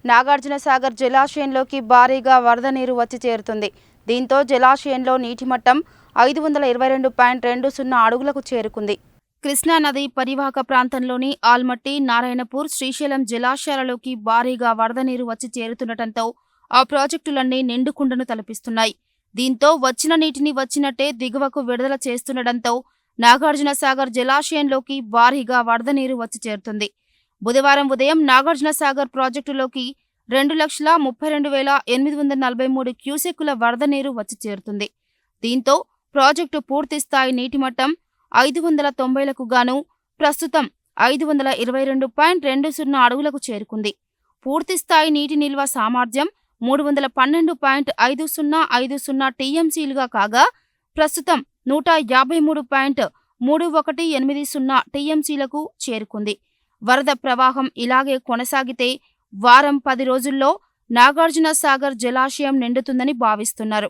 నాగార్జునసాగర్ జలాశయంలోకి భారీగా వరద నీరు వచ్చి చేరుతుంది. దీంతో జలాశయంలో నీటి మట్టం 522.20 అడుగులకు చేరుకుంది. కృష్ణానది పరివాహక ప్రాంతంలోని ఆల్మట్టి, నారాయణపూర్, శ్రీశైలం జలాశయాలలోకి భారీగా వరద నీరు వచ్చి చేరుతుండటంతో ఆ ప్రాజెక్టులన్నీ నిండుకుండను తలపిస్తున్నాయి. దీంతో వచ్చిన నీటిని వచ్చినట్టే దిగువకు విడుదల చేస్తుండటంతో నాగార్జునసాగర్ జలాశయంలోకి భారీగా వరద నీరు వచ్చి చేరుతుంది. బుధవారం ఉదయం నాగార్జునసాగర్ ప్రాజెక్టులోకి 2,32,843 క్యూసెక్కుల వరద నీరు వచ్చి చేరుతుంది. దీంతో ప్రాజెక్టు పూర్తిస్థాయి నీటిమట్టం 590లకు గాను ప్రస్తుతం 522.20 అడుగులకు చేరుకుంది. పూర్తిస్థాయి నీటి నిల్వ సామర్థ్యం 312.5050 టీఎంసీలుగా కాగా ప్రస్తుతం 153.3180 టీఎంసీలకు చేరుకుంది. వరద ప్రవాహం ఇలాగే కొనసాగితే వారం 10 రోజుల్లో నాగార్జునసాగర్ జలాశయం నిండుతుందని భావిస్తున్నారు.